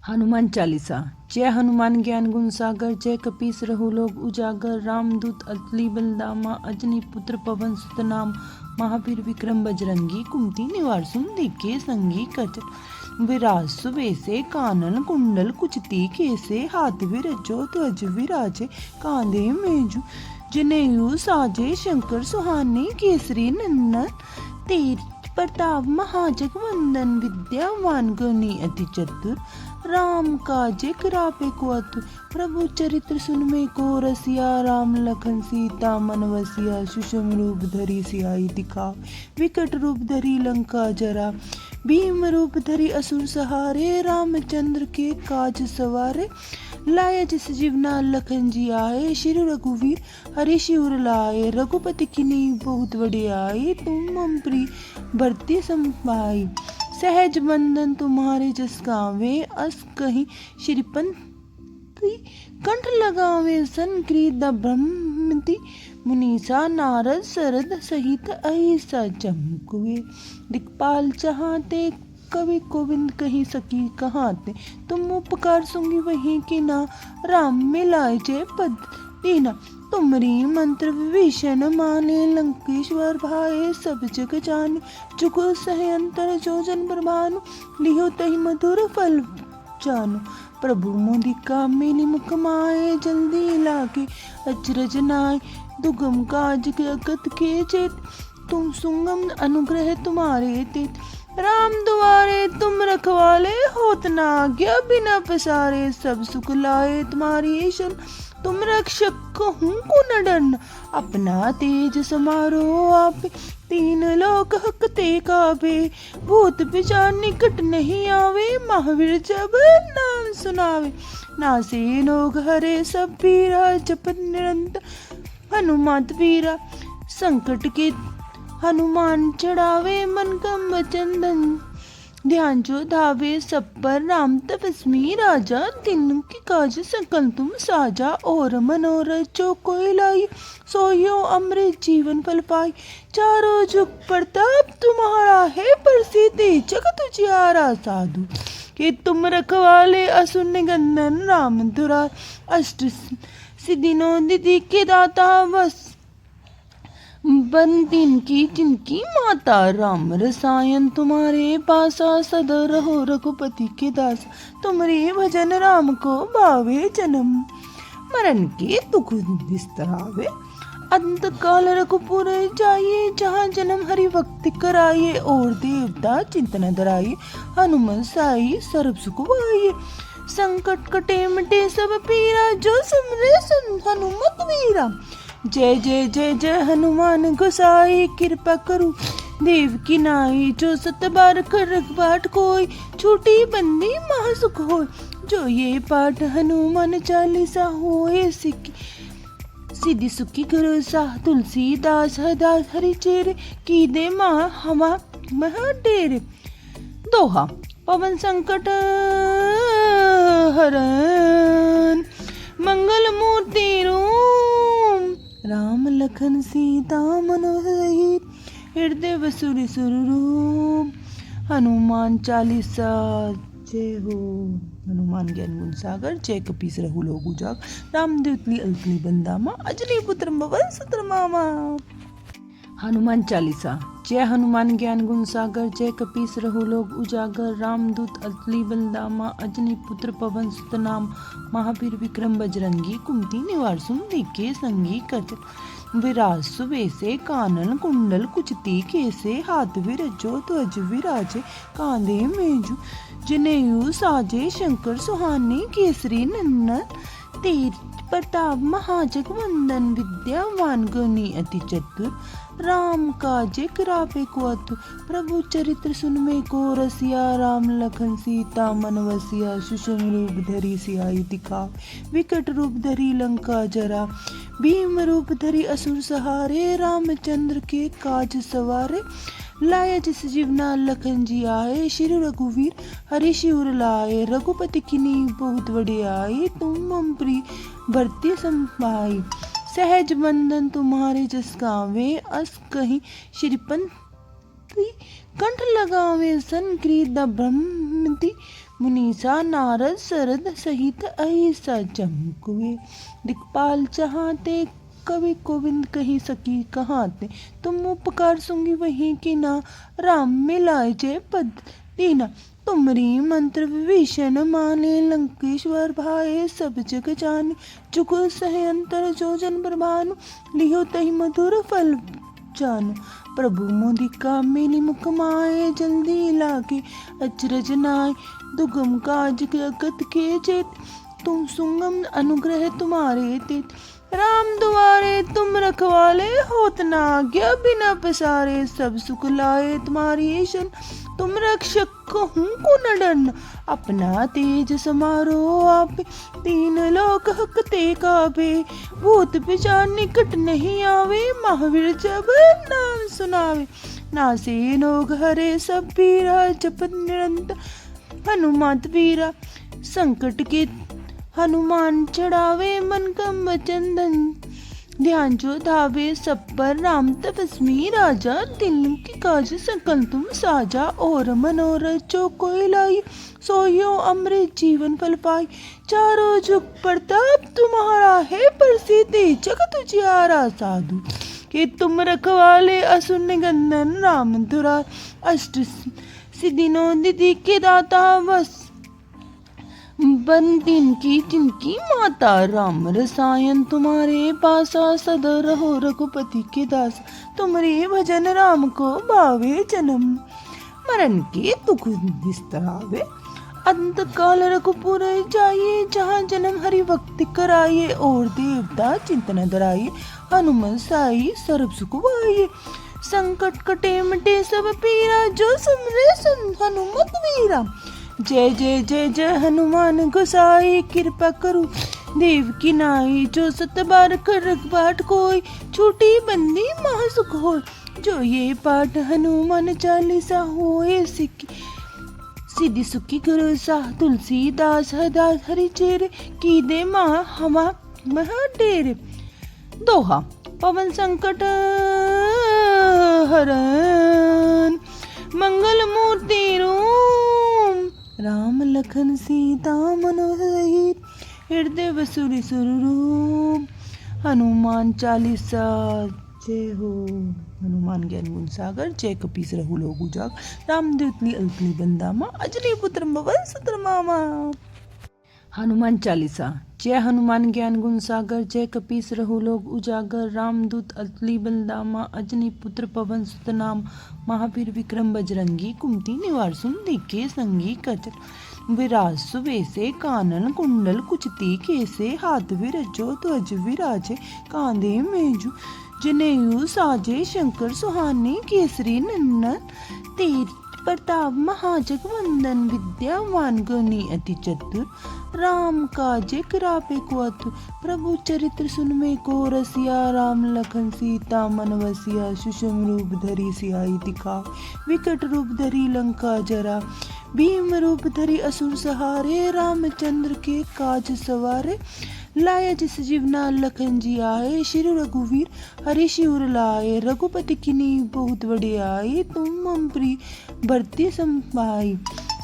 हनुमान चालीसा। जय हनुमान ज्ञान गुण सागर, जय कपीस रहु लोग उजागर। रामदूत अतुलित बलधामा, अंजनी पुत्र पवन सुत नाम। महावीर विक्रम बजरंगी, कुमति निवार सुमदीके संगी। कवच विराज सुबेसे, कानन कुंडल कुचति केसे। हाथ विरजो ध्वज विराजे, कांधे मेजु जनेऊ साजे। शंकर सुहाने केसरी नंदन, तेज प्रताप महाजगवंदन। विद्यावान गुणी अति चतुर, राम काजे करापे को अतुर। प्रभु चरित्र सुनमे को रसिया, राम लखन सीता मन वसिया। सुषम रूप धरि सियाई दिखावे, विकट रूप धरि लंका जरा। भीम रूप धरि असुर सहारे, रामचंद्र के काज सवारे। लाया जिस जीवना लखन जी आए, श्री रघुवीर हरि शिवर लाए। रघुपति किन्हीं बहुत बड़े आए, तुम मम प्रिय भरते समाई। सहज बंदन तुम्हारे जस गावे, अस कहीं श्रीपति कंठ लगावे। संक्रीत ब्रह्मति मुनीसा, नारद सरद सहित अहिसा। जमकुए दिक्पाल चाहते, कवि गोविंद कही सकी कहाते। तुम उपकार सुंगी वही की ना, राम मिलाए जय पद दीना। तुमरी मंत्र विभीषण माने, लंकेश्वर भाए सब जग जाने। जुगु सहे अंतर जो जन पर भानु, लियो तहि मधुर फल जानो। प्रभु मोदिका मेली मुख माए, जल्दी लागे अचरज नाय। दुगम काज जगत के जेत, तुम सुगम अनुग्रह तुम्हारे तेत। राम दुआरे तुम रखवाले, होत न आज्ञा बिना पसारे। सब सुख लाए तुम्हारी शरण, तुम रक्षक कहूँ को न डरना। अपना तेज समारो आपे, तीन लोक हकते काबे। भूत पिशाच निकट नहीं आवे, महावीर जब नाम सुनावे। नासे रोग हरे सब पीरा, जपत निरंतर हनुमत वीरा। संकट के हनुमान चढ़ावे, मन कम चंदन ध्यान जो धावे। सब पर राम तपस्वी राजा, दिन की काज सकल तुम साजा। और मनोरथ जो कोई लाई, सोयो अमृत जीवन फल पाई। चारों जुग प्रताप तुम्हारा है, प्रसिद्धि जगत उजियारा। साधु कि तुम रखवाले, असुर निकंदन राम दुरार। अष्ट सिद्धि नौ निधि के दाता, बस बंदिन की जिनकी माता। राम रसायन तुम्हारे पासा, सदा रहो रघुपति के दास। तुमरे भजन राम को भावे, जन्म मरण के दुख बिस्तरावे। अंत काल रघुपुर जाइए, जहाँ जन्म हरि भक्ति कराइए। और देवता चिंतन धराइए, हनुमत साई सर्व सुख पाइए। संकट कटे मिटे सब पीरा, जो सुमरे हनुमत वीरा। जय जय जय जय हनुमान गोसाई, कृपा करो देव की नाई। जो सत बार कर पाठ कोई, छूटी बंदी महासुख होय। जो ये पाठ हनुमान चालीसा, होए सिद्धि सुखी गुरु सा। तुलसीदास हदास हरि चेरे, की दे हमा महा डेरे। दोहा। पवन संकट हरन, मंगल मूर्ति रूप। राम लखन सीता मन सहित, हृदय बसुरी सुररूप। हनुमान चालीसा। जय हो हनुमान ज्ञान गुण सागर, जय कपीस रहु लोग उजागर। रामदूत अतुलित बलधामा, अंजनी पुत्र पवन सुत नामा। हनुमान चालीसा। जय हनुमान ज्ञान गुण सागर, जय कपीस रहु लोग उजागर। रामदूत अतुलित बलधामा, अंजनी पुत्र पवन सुत नाम। महावीर विक्रम बजरंगी, कुमति निवार सुमदीके संगी। कवच विराज सुबेसे, कानन कुंडल कुचति केसे। हाथ विरजो ध्वज विराजे, कांधे मेजु जनेऊ साजे। शंकर सुहाने केसरी नंदन, तेज प्रताप महाजगवंदन। विद्यावान गुणी अति चतुर, राम काजे करापे को अतुर। प्रभु चरित्र सुनमे को रसिया, राम लखन सीता मन वसिया। सुषम रूप धरि सियाई दिखावे, विकट रूप धरि लंका जरा। भीम रूप धरि असुर सहारे, रामचंद्र के काज सवारे। लाया जिस जीवना लखन जी आए, श्री रघुवीर हरि शिवर लाए। रघुपति किन्हीं बहुत बड़े आए, तुम मम प्रिय भरते समाई। सहज बंदन तुम्हारे जस गावे, अस कहीं श्रीपति कंठ लगावे। संक्रीत ब्रह्मति मुनीसा नारद सरद सहित ऐसा चमकुए। दिक्पाल चाहते कवि गोविंद कही सकी कहाते। तुम उपकार सुंगी वही की ना, राम मिलाए जय पद दीना। तुमरी मंत्र विभीषण माने, लंकेश्वर भाए सब जग जाने। जुग सह अंतर जो जन बरबानु, लियो तहि मधुर फल जानु। प्रभु मोदिका मेली मुख माए, जल्दी लागे अचरज नाय। दुगम काज जगत के जेत, तुम सुगम अनुग्रह तुम्हारे तेत। राम दुआरे तुम रखवाले, होत न आज्ञा बिना पसारे। सब सुख लाए तुम्हारी शन, तुम रक्षक कहूँ को न डरना। अपना तेज समारो आप, तीन लोक हकते काबे। भूत पिशाच निकट नहीं आवे, महावीर जब नाम सुनावे। नासे नोग हरे सब पीरा, जपत निरंतर हनुमत वीरा। संकट के हनुमान चढ़ावे, मन कम वचन धन ध्यान जो धावे। सब पर राम तपस्वी राजा, दिल की काज सकल तुम साजा। और मनोरथ जो कोई लाई, सोयो अमृत जीवन फल पाई। चारों जुग प्रताप तुम्हारा है, प्रसिद्ध जगत उजियारा। साधु कि तुम रखवाले, असुर निकंदन राम दुरार। अष्ट सिद्धि नौ निधि के दाता, बस बंदिन की जिनकी माता। राम रसायन तुम्हारे पासा, सदा रहो रघुपति के दास। तुम्हारे भजन राम को भावे, जन्म मरण के दुख निस्तरावे। अंत काल रघुपुर जाइए, जहाँ जन्म हरि भक्ति कराइए। और देवता चिंतन धराइए, हनुमत साई सर्व सुख पाइए। संकट कटे मिटे सब पीरा, जो सुमरे सुन हनुमत वीरा। जय जय जय जय हनुमान गोसाई, कृपा करो देव की नाई। जो सत बार कर पाठ कोई, छूटी बंदी महासुख होय। जो ये पाठ हनुमान चालीसा होए, सिद्धि सुखी गुरु साह। तुलसीदास हदास हरि चेरे, की दे हमा महा डेरे। दोहा पवन संकट हरन, मंगल मूर्ति रूप। राम लखन सीता मनोरहित, हृदय बसुरी सुररूप। हनुमान चालीसा जय हो। हनुमान ज्ञान गुण सागर, जय कपीस रहु लोग उजागर। रामदूतली अल्पली बंदामा, अजनी पुत्र पवन सुत मामा। हनुमान चालीसा। जय हनुमान ज्ञान गुण सागर, जय कपीस रहु लोग उजागर। रामदूत अतुलित बलधामा, अंजनी पुत्र पवन सुत नामा। महावीर विक्रम बजरंगी, कुमति निवार सुन देखे संगी। कचर विराज सुबेसे, कानन कुंडल कुचति केसे। हाथ विरजो ध्वज विराजे, कांधे मेजु जनेऊ साजे। शंकर सुहानी केसरी नंदन, तेज प्रताप महाजगवंदन। विद्यावान गुणी अति चतुर, राम काज करावे को आतुर। प्रभु चरित्र सुनमे को रसिया, राम लखन सीता मन बसिया। सूक्ष्म रूप धरि सियाई दिखावे, विकट रूप धरि लंका जरा। भीम रूप धरि असुर सहारे, रामचंद्र के काज सवारे। लाया जिस जीवना लखन जी आए, श्री रघुवीर हरि शिवर लाए। रघुपति किनी बहुत बड़े आए, तुम हम प्रिय भरती संभाई।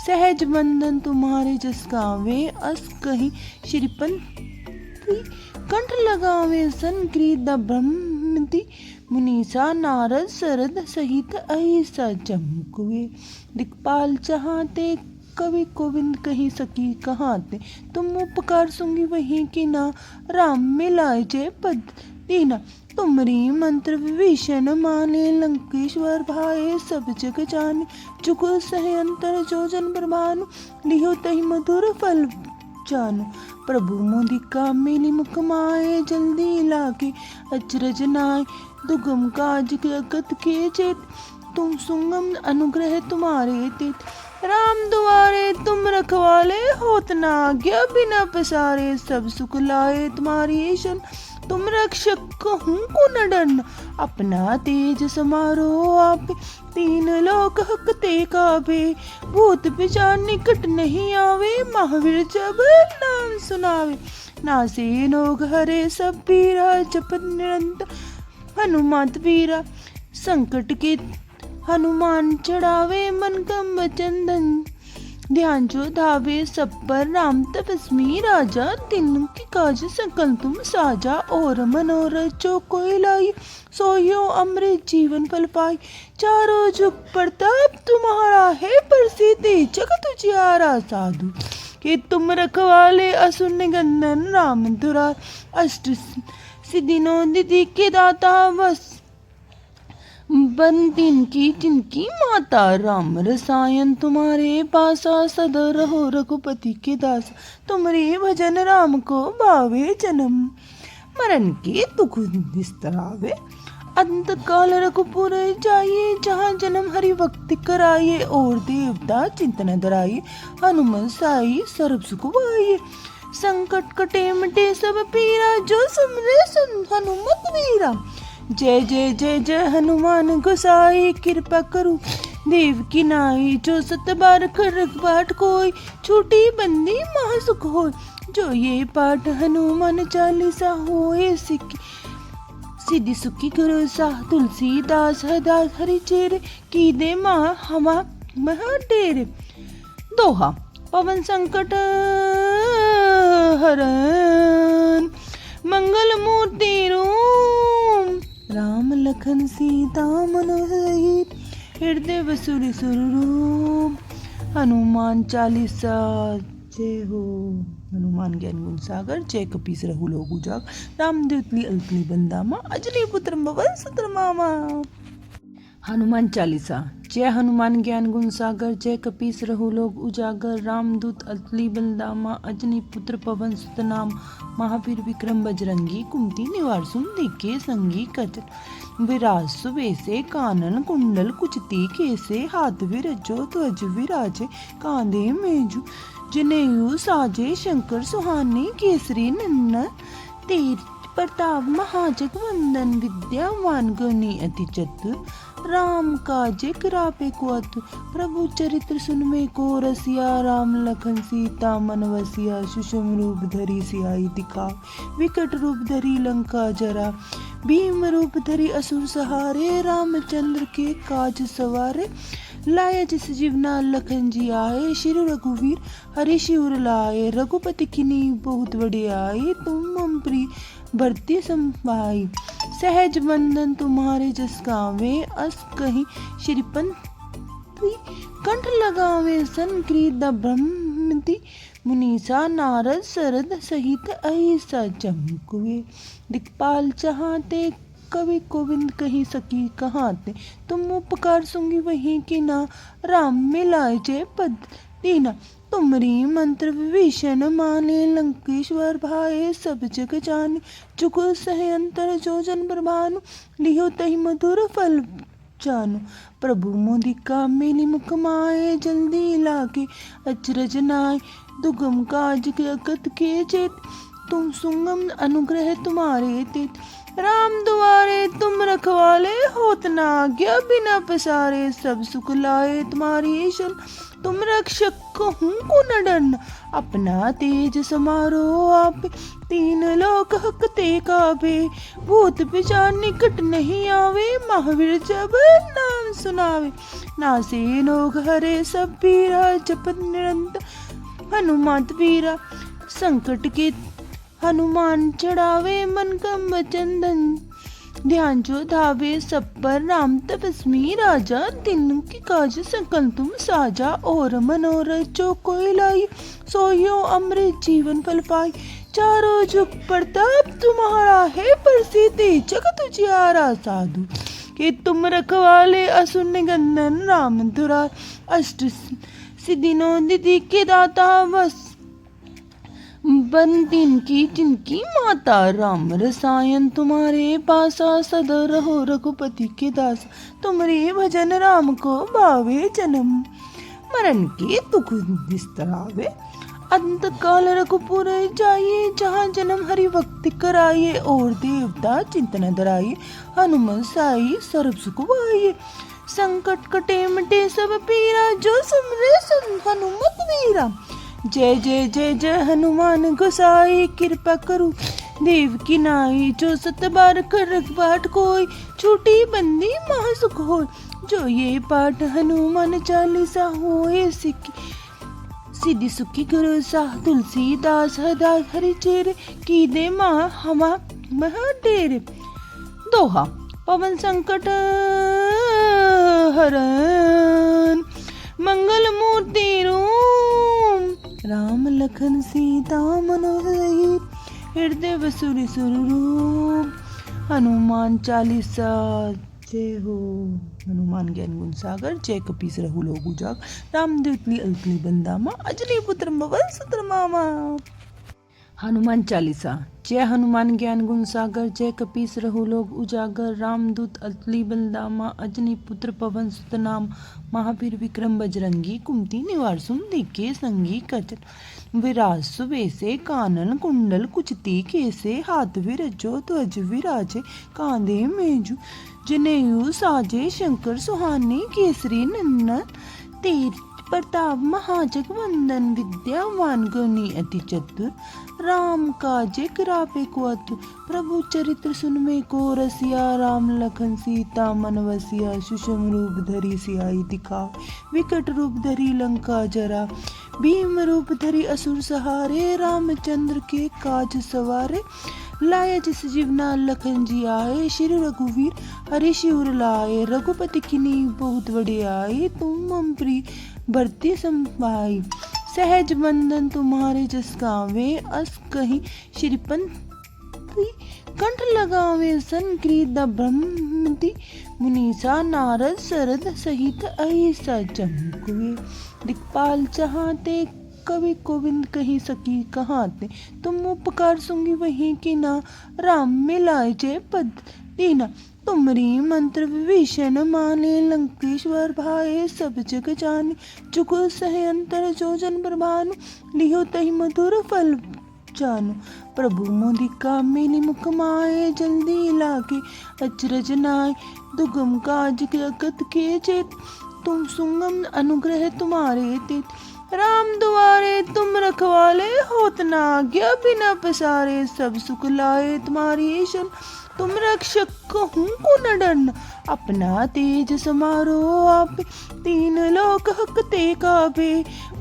सहज बंदन तुम्हारे जस गावे, अस कहीं श्रीपति कंठ लगावे। संक्रीत ब्रह्मति मुनीसा, नारद सरद सहित ऐसा चमकुए। दिक्पाल चाहते कवि गोविंद कही सकी कहाते। तुम उपकार सुंगी वही की ना, राम मिलाए जय पद दीना। तुमरी मंत्र विभीषण माने, लंकेश्वर भाए सब जग जाने। जुग सह अंतर जो जन बरबानु, लियो तहि मधुर फल जानु। प्रभु मोदिका मेली मुख माए, जल्दी लागे अचरज नाय। दुगम काज जगत के जेत, तुम सुगम अनुग्रह तुम्हारे तेत। राम दुआरे तुम रखवाले, होत न आज्ञा बिना पसारे। सब सुख लाए तुम्हारी शन, तुम रक्षक कहूँ को न डरना। अपना तेज समारो आप, तीन लोक हकते काबे। भूत पिशाच निकट नहीं आवे, महावीर जब नाम सुनावे। नासे नोग हरे सब पीरा, जपत निरंतर हनुमत वीरा। संकट के हनुमान चढ़ावे, मन कम वचन धन ध्यान जो धावे सब पर राम तपस्वी राजा, दिन की काज सकल तुम साजा। और मनोरथ जो कोई लाई, सोयो अमृत जीवन फल पाई। चारों जुग प्रताप तुम्हारा है, प्रसिद्धि जगत उजियारा। साधु कि तुम रखवाले असुर निकंदन, राम दुरार अष्ट सिद्धिनों निधि के दाता। बस बंदिन की जिनकी माता, राम रसायन तुम्हारे पासा। सदा रहो रघुपति के दास, तुमरे भजन राम को भावे। जन्म मरण के दुख निस्तरावे, अंत काल रघुपुर जाइए। जहाँ जन्म हरि भक्ति कराइए, और देवता चिंतन धराइए। हनुमत साई सर्व सुख पाइए, संकट कटे मिटे सब पीरा। जो सुमरे सुन हनुमत वीरा, जय जय जय जय हनुमान गोसाई। कृपा करो देव की नाई, जो सत बार कर पाठ कोई। छूटी बंदी महासुख होय, जो ये पाठ हनुमान चालीसा होए। सिद्धि सुखी गुरु साह, तुलसीदास हदा हरि चेरे। की दे हमा महा डेरे। दोहा पवन संकट हरन, मंगल मूर्ति रूप। राम लखन सीता मन सहित, हृदय बसुर स्वरूप। हनुमान चालीसा जय हो। हनुमान ज्ञान गुण सागर, जय कपीस रहु लोक उजागर। रामदूत अल्पनी बंदामा, अजनी पुत्र पवन सुत मामा। हनुमान चालीसा। जय हनुमान ज्ञान गुण सागर, जय कपीस रहु लोक उजागर। रामदूत अतुलित बलधामा, अंजनी पुत्र पवन सुत नाम। महावीर विक्रम बजरंगी, कुमति निवार सुन देखे संगी। कचर विराज सुबेसे, कानन कुंडल कुचति केसे। हाथ विरजो ध्वज विराजे, कांधे मेजु जनेऊ साजे। शंकर सुहाने केसरी नंदन, तेज प्रताप महाजग वंदन। विद्यावान गुणी अति चतुर, राम काजे करापे को अतुर। प्रभु चरित्र सुनमे को रसिया, राम लखन सीता मन बसिया। सुषम रूप धरि सियाई दिखावे, विकट रूप धरि लंका जरा। भीम रूप धरि असुर सहारे, रामचंद्र के काज सवारे। लाया जिस जीवना लखन जी आए, श्री रघुवीर हरि शिवर लाए। रघुपति किन्हीं बहुत बड़े आए, तुम मम प्रिय भरती संभाई। सहज बंदन तुम्हारे जस गावे, अस कहीं श्रीपन कंठ लगावे। संक्रीत ब्रह्मति मुनीसा, नारद सरद सहित ऐसा चमकुए। दिक्पाल चाहते कवि गोविंद कही सकी कहाते। तुम उपकार सुंगी वही की ना, राम मिलाए जय पद दीना। तुमरी मंत्र विभीषण माने, लंकेश्वर भाए सब जग जाने। जुग सह अंतर जो जन प्रभानु, लियो तहि मधुर फल जानो। प्रभु मोदिका मेली मुख माए, जल्दी लागे अचरज नाय। दुगम काज जगत के जेत, तुम सुगम अनुग्रह तुम्हारे तेत। राम दुआरे तुम रखवाले, होत न आज्ञा बिना पसारे। सब सुख लाए तुम्हारी शरण, तुम रक्षक कहूँ को न डरना। अपना तेज समारो आप, तीन लोक हकते काबे। भूत पिशाच निकट नहीं आवे, महावीर जब नाम सुनावे। नासे रोग हरे सब पीरा, जपत निरंतर हनुमत वीरा। संकट के हनुमान चढ़ावे, मन कम वचन धन। ध्यान जो धावे सब पर राम तपस्वी राजा, दिन की काज सकल तुम साजा। और मनोरथ जो कोई लाई, सोयो अमृत जीवन फल पाई। चारों जुग प्रताप तुम्हारा है, प्रसिद्धि जगत उजियारा। साधु कि तुम रखवाले असुर निकंदन, राम दुरार अष्ट सिद्धिनों निधि के दाता। बस बंदिन की जिनकी माता, राम रसायन तुम्हारे पासा। सदा रहो रघुपति के दास, तुमरे भजन राम को भावे। जन्म मरण के दुख निस्तरावे, अंत काल रघुपुर जाइए। जहाँ जन्म हरि भक्ति कराइए, और देवता चिंतन धराइए। हनुमत साई सर्व सुख पाइए, संकट कटे मिटे सब पीरा। जो सुमरे सुन हनुमत वीरा, जय जय जय जय हनुमान गोसाई। कृपा करो देव की नाई, जो सत बार कर पाठ कोई। छूटी बंदी महासुख होय, जो ये पाठ हनुमान चालीसा होए। सिद्धि सुखी गुरु साह तुलसीदास हरदास हरि चेरे की दे माँ हमा महा डेरे। दोहा पवन संकट हरण मंगल मूर्ति रूप राम लखन सीता मनोरथ हृदय बसुरी स्वरूप। हनुमान चालीसा। जय हो हनुमान ज्ञान गुण सागर जय कपीस रहु लोग उजागर रामदूत अल्पली बंदामा अजनी पुत्र पवन सुत मामा। हनुमान चालीसा। जय हनुमान ज्ञान गुण सागर जय कपीस रहु लोग उजागर रामदूत अतुलित बलधामा अजनी पुत्र पवन सुत नाम। महावीर विक्रम बजरंगी कुमति निवार सुम दीके संगी कचन विराज सुबेसे कानन कुंडल कुचती केसे हाथ विरजो ध्वज विराजे कांधे मेजु जनेऊ साजे शंकर सुहानी केसरी नंदन तेज प्रताप महाजगवंदन विद्यावान गुणी अति चतुर राम काजे करापे को अतुर प्रभु चरित्र सुनमे को रसिया राम लखन सीता मन वसिया सुषम रूप धरी सियाई दिखावे विकट रूप धरी लंका जरा भीम रूप धरी असुर सहारे रामचंद्र के काज सवारे लाया जिस जीवना लखन जी आए श्री रघुवीर हरि शिवर लाए रघुपति किनी बहुत बड़े आए तुम मम प्रिय भरती संभाई सहज बंदन तुम्हारे जस गावे अस कहीं श्रीपंथी कंठ लगावे संक्रीत ब्रह्मति मुनीसा नारद सरद सहित ऐसा चमकुए दिक्पाल चाहते कवि गोविंद कही सकी कहाते तुम उपकार सुंगी वही की ना राम मिलाए जय पद दीना तुमरी मंत्र विभीषण माने लंकेश्वर भाए सब जग जाने जुग सह अंतर जो जन प्रभानु लियो तहि मधुर फल जानो प्रभु मोदिका मेनि मुख माए जल्दी लागे अचरज नाय दुगम काज जगत के चेत तुम सुगम अनुग्रह तुम्हारे तेत राम दुआरे तुम रखवाले होत न आज्ञा बिना पसारे सब सुख लाए तुम्हारी शन तुम रक्षक कहूँ को न डरना अपना तेज समारो आप तीन लोक हकते काबे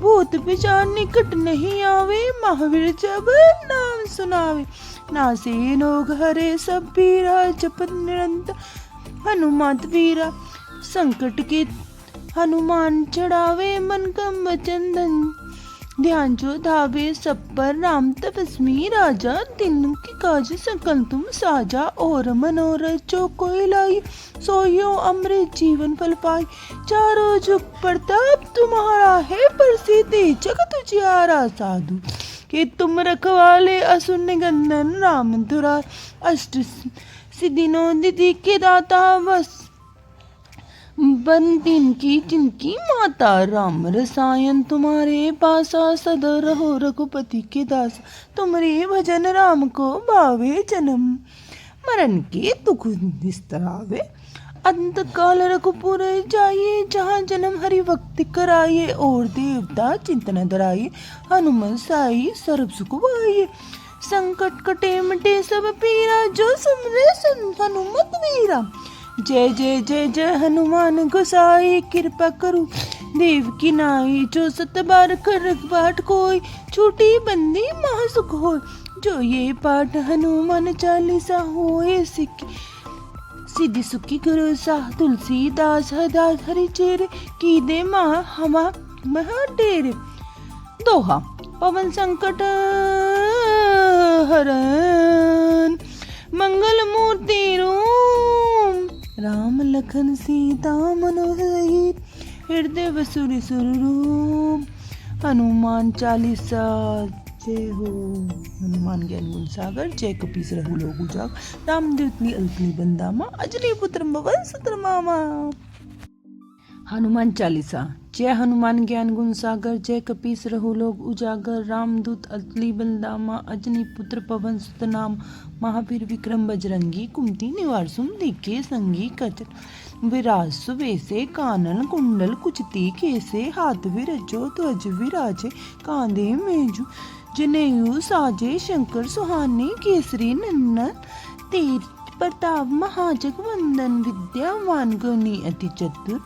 भूत पिशाच निकट नहीं आवे महावीर जब नाम सुनावे नासे लोग हरे सब पीरा जपत निरंतर हनुमत वीरा संकट के हनुमान चढ़ावे मन कम चंदन ध्यान जो धावे सब पर राम तपस्वी राजा तीनों की काज सकल तुम साजा और मनोरथ जो कोई लाई सोयो अमृत जीवन फल पाई चारों जुग प्रताप तुम्हारा है प्रसिद्धि जगत उजियारा साधु कि तुम रखवाले असुर निकंदन राम दुरार अष्ट सिद्धि निधि के दाता बस बंदिन की जिनकी माता राम रसायन तुम्हारे पासा सदा रहो रघुपति के दास तुम्हारे भजन राम को भावे जन्म मरण के दुख निस्तरावे अंत काल रघुपुर जाइए जहाँ जन्म हरि भक्ति कराइए और देवता चिंतन धराइए हनुमान साई सर्व सुख पाइए संकट कटे मिटे सब पीरा जो सुमरे हनुमत वीरा जय जय जय जय हनुमान गोसाई कृपा करो देव की नाई जो सत बार कर पाठ कोई छूटी बंदी महासुख हो जो ये पाठ हनुमान चालीसा होए सिद्धि सुखी गुरु साह तुलसीदास हरदास हरि चेरे की दे माँ हमा महा डेरे। दोहा पवन संकट हरण मंगल मूर्ति रूप राम लखन सीता मनोरथ हृदय बसुरी स्वरूप। हनुमान चालीसा। जय हो हनुमान ज्ञान गुण सागर जय कपीस रहु लोग उजागर रामदूत अल्पली बंदामा अजनी पुत्र पवन सुत मामा। हनुमान चालीसा। जय हनुमान ज्ञान गुण सागर जय कपीस रहु लोग उजागर रामदूत अतुलित बलधामा अजनी पुत्र पवन सुत नाम। महावीर विक्रम बजरंगी कुमति निवार सुम दीके संगी कचन विराज सुबेसे कानन कुंडल कुचती केसे हाथ विरजो ध्वज विराजे कांधे मेजु जनेऊ साजे शंकर सुहानी केसरी नंदन तेज प्रताप महाजगवंदन विद्यावान गुणी अति चतुर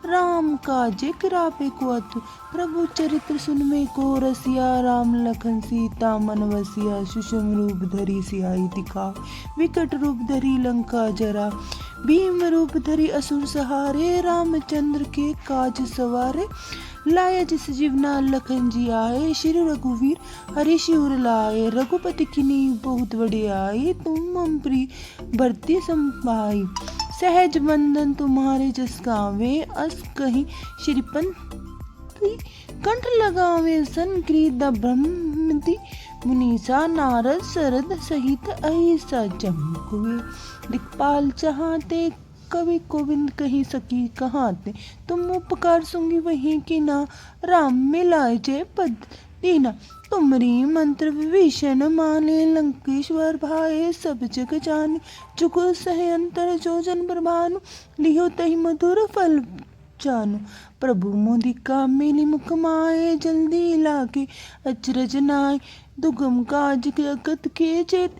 राम काजे किरापे को अतु। प्रभु चरित्र सुनमे को रसिया। राम लखन सीता मन वसिया। सुषम रूप धरी सियाई दिखावे। विकट रूप धरी लंका जरा। भीम रूप धरी असुर सहारे। रामचंद्र के काज सवारे। लाया जिस जीवना लखन जी आए। श्री रघुवीर हरि शिवर लाए। रघुपति किन्हीं बहुत बड़े आए। तुम मम प्रिय भरती संभाई। सहज बंदन तुम्हारे जस गावे। अस कहीं श्रीपन कंठ लगावे। संक्रीत ब्रह्मति मुनीसा। नारद सरद सहित अहिसा। जम हुए दिक्पाल चाहते। कवि गोविंद कही सकी कहाते। तुम उपकार सुंगी वही की ना। राम मिलाए जय पद दीना। तुमरी मंत्र विभीषण माने। लंकेश्वर भाए सब जग जाने। जुग सह अंतर जो जन प्रभानु। लियो तहि मधुर फल जानु। प्रभु मोदिका मेली मुख माए। जल्दी लागे अचरज नाय। दुगम काज जगत के चेत।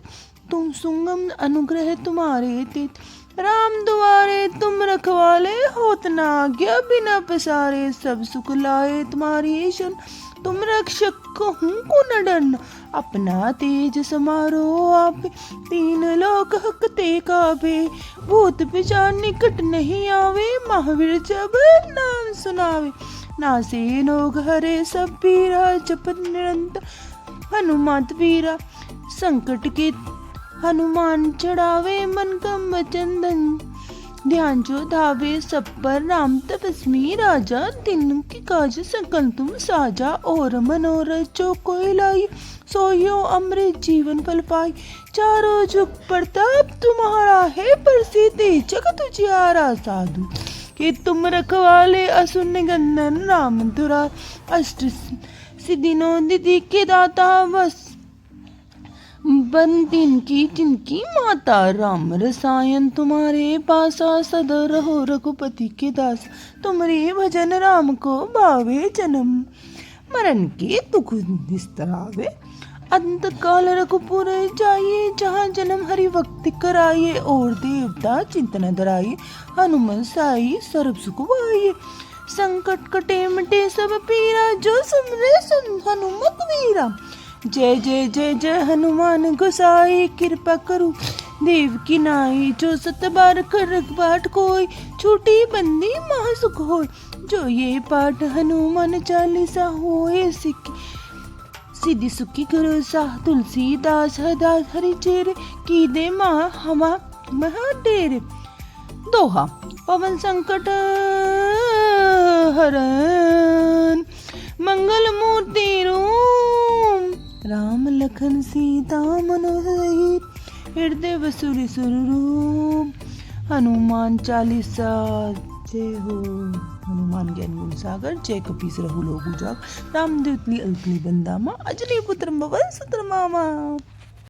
तुम सुगम अनुग्रह तुम्हारे तेत। राम दुआरे तुम रखवाले। होत न आज्ञा बिना पसारे। सब सुख लाए तुम्हारी शरण। तुम रक्षक कहूँ को न डरना। अपना तेज समारो आप। तीन लोक हकते काबे। भूत पिशाच निकट नहीं आवे। महावीर जब नाम सुनावे। नासे नोग हरे सब पीरा। जपत निरंतर हनुमत वीरा। संकट के हनुमान चढ़ावे। मन कम चंदन ध्यान जो धावे। सब पर राम तपस्वी राजा। दिन की काज सकल तुम साजा। और मनोरथ जो कोई लाई। सोयो अमृत जीवन फल पाई। चारों जुग प्रताप तुम्हारा है। प्रसिद्ध जगत उजियारा। साधु कि तुम रखवाले। असुर निकंदन राम दुरार। अष्ट सिद्धि नौ निधि के दाता। बस बंदिन की जिनकी माता। राम रसायन तुम्हारे पासा। सदा रहो रघुपति के दास। तुमरे भजन राम को भावे। जन्म मरण के दुख निस्तरावे। अंत काल रघुपुर जाइए। जहाँ जन्म हरि भक्ति कराइए। और देवता चिंतन धराइए। हनुमन साई सर्व सुख पाइए। संकट कटे मिटे सब पीरा। जो सुमरे सुन हनुमत वीरा। जय जय जय जय हनुमान गोसाई। कृपा करो देव की नाई। जो सत बार कर पाठ कोई। छूटी बंदी महासुख होय। जो ये पाठ हनुमान चालीसा होए। सिद्धि सुखी गुरु साह। तुलसीदास हदास हरि चेरे। की दे माँ हमा महा डेरे। दोहा पवन संकट हरन। मंगल मूर्ति रूप। राम लखन सीता मनोसहित। हृदय वसुरी स्वरूप। हनुमान चालीसा। जय हो हनुमान ज्ञान गुण सागर। जय कपीस रहु लोग उजागर। रामदेव अल्पली बंदामा। अजनी पुत्र भवन सुत्र मामा।